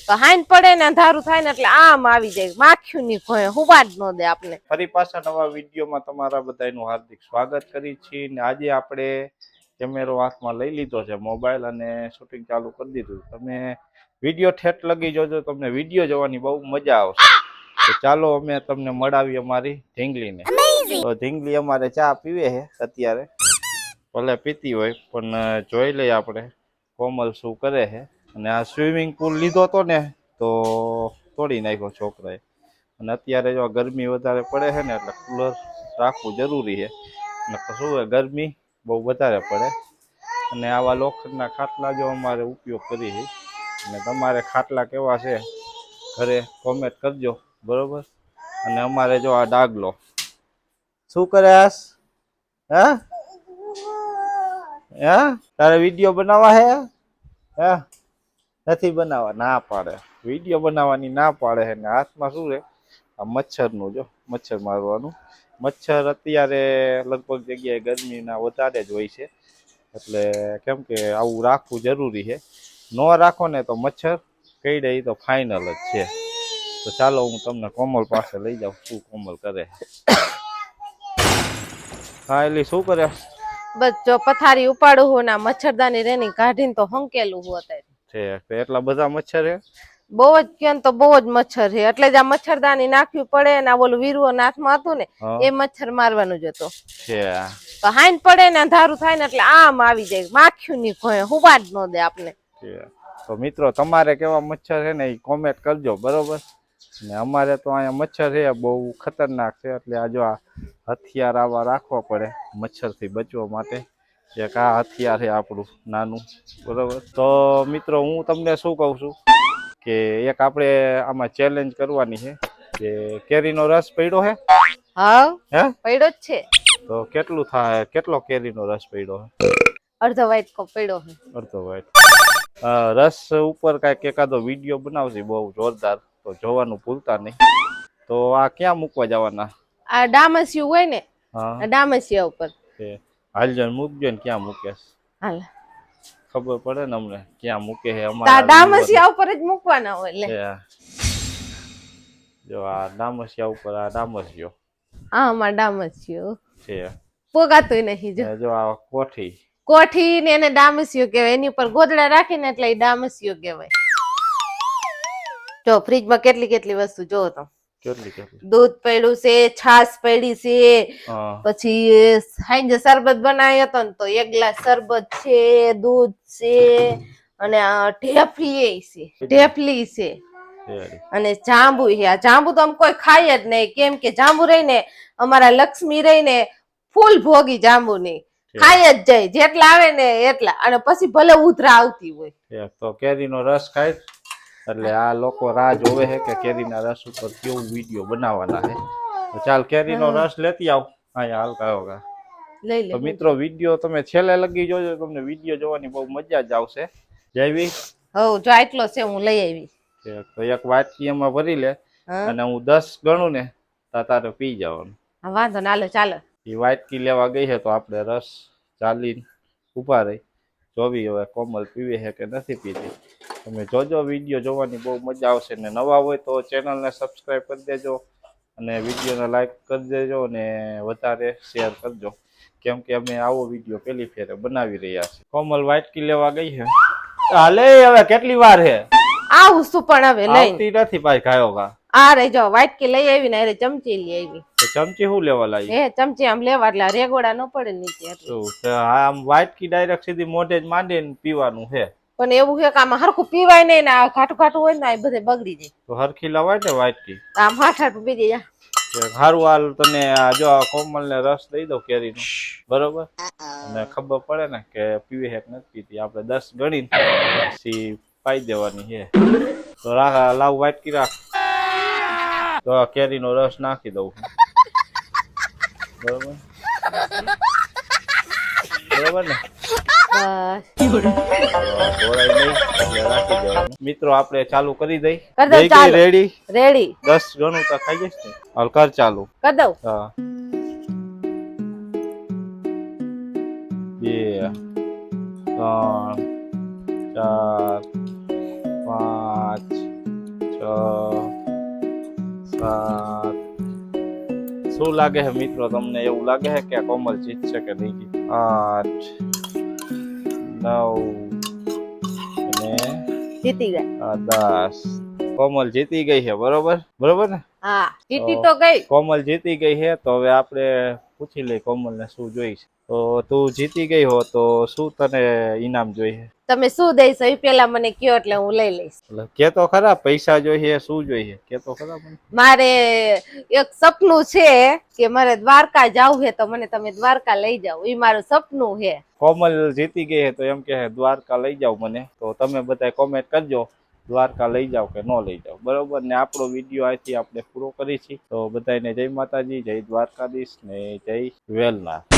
તો હાઈન પડે ને અંધારું થાય ને એટલે આમ આવી જાય માખ્યું ની ભોય હુવા જ ન દે આપને. ફરી પાછા નવા વિડીયોમાં તમારા બધાનું હાર્દિક સ્વાગત કરી છે ને આજે આપણે કેમેરો હાથમાં લઈ લીધો છે મોબાઈલ અને શૂટિંગ ચાલુ કરી દીધું. તમે વિડીયો ઠેઠ લગી જોજો, તમને વિડીયો જોવાની બહુ મજા આવશે. તો ચાલો અમે તમને મળાવીએ અમારી ઢીંગલીને. તો ઢીંગલી અમારે ચા પીવે છે અત્યારે, ભલે પીતી હોય પણ જોઈ લઈએ આપણે કોમલ શું કરે છે. અને આ સ્વિમિંગ પુલ લીધો હતો ને તો તોડી નાખ્યો છોકરાએ. અને અત્યારે જો ગરમી વધારે પડે છે ને એટલે કુલર રાખવું જરૂરી છે. નકર શું હોય ગરમી બહુ વધારે પડે. અને આવા લોખંડના ખાટલા જો અમારે ઉપયોગ કરી છે. અને તમારે ખાટલા કેવા છે ઘરે કોમેન્ટ કરજો, બરોબર. અને અમારે જો આ ડાગલો શું કરે હે તારે વિડીયો બનાવવા હે હે નથી બનાવવા, ના પાડે. વિડીયો બનાવવાની ના પાડે છે ને હાથમાં શું છે આ મચ્છરનું, જો મચ્છર મારવાનું. મચ્છર અત્યારે લગભગ જગ્યાએ ગરમીના વધારે જ હોય છે, એટલે કેમ કે આવું રાખવું જરૂરી છે. ન રાખો ને તો મચ્છર કઈડે એ તો ફાઇનલ જ છે. તો ચાલો હું તમને કોમલ પાસે લઈ જાઉં, શું કોમલ કરે. હા એલી શું કરે? બસ જો પથારી ઉપાડું હું ના મચ્છરદાની રેની કાઢીને તો હંકેલું હું અત્યારે છે. એટલા બધા મચ્છર છે બહુ જ કેમ તો બહુ જ મચ્છર છે, એટલે જ આ મચ્છરદાની નાખવી પડે ને. આ બોલું વીરવો નાથમાં હતું ને એ મચ્છર મારવાનું જ હતો છે. તો હાઈન પડે ને અંધારું થાય ને એટલે આમ આવી જાય માખ્યું ની ભોય હુવા જ ન દે આપને. તો મિત્રો તમારે કેવા મચ્છર છે ને એ કોમેન્ટ કરજો, બરોબર. ને અમારે તો અહીંયા મચ્છર છે બહુ ખતરનાક છે, એટલે આ જો આ હથિયાર આવા રાખવા પડે મચ્છરથી બચવા માટે. એક આ હથિયાર છે આપણું નાનું, બરોબર. તો મિત્રો હું તમને શું કહું છું કે એક આપણે આમાં ચેલેન્જ કરવાની છે કે કેરીનો રસ પડ્યો છે. હા હે પડ્યો જ છે. તો કેટલું થાય, કેટલો કેરીનો રસ પડ્યો છે? અડધો વાટકો પડ્યો છે. અડધો વાટકો. રસ ઉપર કાંઈક એકાદો વિડીયો બનાવશે બહુ જોરદાર, તો જોવાનું ભૂલતા નહીં. તો આ ક્યાં મૂકવા જવાના? આ ડામસિયું હોય ને, હા ડામસિયા ઉપર હાલજો મૂકજો ને. ક્યાં મૂકે હાલ ખબર પડે ને અમને ક્યાં મૂકે છે. અમારા ડામસિયા ઉપર જ મૂકવાના હોય. એટલે જો આ ડામસિયા ઉપર આ ડામસિયો હા અમારા ડામસિયો છે. પોગાતું નહીં. જો આ કોઠી કોઠી ને એને ડામસિયો કહેવાય. એની ઉપર ગોદડા રાખીને એટલે ડામસિયો કહેવાય. જો ફ્રીજમાં કેટલી કેટલી વસ્તુ જોવો તો. દૂધ પડ્યું છે, છાશ પડી છે, પછી સાંજે શરબત બનાવ્યો હતો ને તો એક ગ્લાસ શરબત છે, દૂધ છે, અને ઢેફલી છે અને જાંબુ છે. આ જાંબુ તો આમ કોઈ ખાય જ નહીં, કેમ કે જાંબુ રહીને અમારા લક્ષ્મી રહીને ફૂલ ભોગી જાંબુ ની ખાય જ જાય, જેટલા આવે ને એટલા. અને પછી ભલે ઉધરા આવતી હોય તો કેરીનો રસ ખાય. એટલે આ લોકો રાહ જોવે છે કે કેરીના રસ ઉપર કેવું વિડીયો બનાવવાના છે. તો ચાલ કેરીનો રસ લેતી આવ અહીંયા હલકા હલકા. તો મિત્રો વિડીયો તમે છેલ્લે લગી જોજો, તમને વિડીયો જોવાની બહુ મજા જ આવશે. જયવી હવ જો આટલો છે હું લઈ આવી. તો એક વાટકી એમાં ભરી લે અને હું 10 ગણું ને તારે પી જવાનું. વાંધો ના, હાલો ચાલો. એ વાટકી લેવા ગઈ છે તો આપણે રસ ચાલીને ઉભા રહી જોવી હવે કોમલ પીવે છે કે નથી પીતી. તમે જોજો, વિડીયો જોવાની બહુ મજા આવશે. ને નવા હોય તો ચેનલને સબસ્ક્રાઈબ કરી દેજો અને વિડીયોને લાઈક કરી દેજો અને વધારે શેર કરજો, કેમ કે અમે આવો વિડીયો પહેલી ફેરે બનાવી રહ્યા છીએ. કોમલ વાટકી લેવા ગઈ છે. હાલે હવે કેટલી વાર છે આવું શું પણ હવે લઈ નથી પાછી ખાયો કા. આ રહી જો વાટકી લઈ આવી ને ચમચી લઈ આવી. ચમચી શું લેવા લાવી? હે ચમચી આમ લેવા એટલે રેગોડા ન પડે નીચે. આમ વાટકી ડાયરેક્ટ સીધી મોઢે જ માંડીને પીવાનું છે. પણ એવું છે કે આમાં હરખું પીવાય નહીં ને આ ઘાટું ઘાટું હોય ને બધે બગડી જાય. તો હરખી લવાય ને વાટકી. આમ હાઠ પી જાય. સારું હાલ તને જો કોમલ ને રસ દઈ દો કેરીનો, બરોબર. અને ખબર પડે ને કે પીવે છે કે નથી પીતી. આપણે 10 ગણીને પછી પાઈ દેવાની છે. તો લાવ વાટકી રાખ, તો કેરીનો રસ નાખી દઉં, બરોબર બરોબર ને. મિત્રો આપણે ચાલુ કરી દઈ. રેડી રેડી 10 ગણું તો ખાઈ જઈશ ને. હાલ કર ચાલુ. કર દઉં. હા 2 3 4 5 7 શું લાગે છે મિત્રો તમને એવું લાગે છે કે કોમલ જીતશે કે નહીં? 8 9 અને જીતી ગયા. 10 કોમલ જીતી ગઈ છે. બરોબર બરોબર ને? હા જીતી તો ગઈ. કોમલ જીતી ગઈ છે. તો હવે આપણે પૂછી લઈએ કોમલને શું જોઈશે. તો તું જીતી ગઈ હો તો શું તને ઇનામ જોઈએ? તમે શું દઈશો એ પેલા મને કયો એટલે હું લઈ લઈશ. કે તો ખરા પૈસા જોઈએ શું જોઈએ કે તો ખરા મને. મારે એક સપનું છે કે મારે દ્વારકા જવું છે તો મને તમે દ્વારકા લઈ જાઓ એ મારું સપનું છે. કોમલ જીતી ગઈ છે તો એમ કે દ્વારકા લઈ જાવ મને. તો તમે બધા કોમેન્ટ કરજો દ્વારકા લઈ જાવ કે ન લઈ જાવ. બરોબર ને? આપણો વિડીયો અહીંથી આપણે પૂરો કરી છીએ. તો બધાને જય માતાજી, જય દ્વારકાધીશ ને જય વેલનાથ.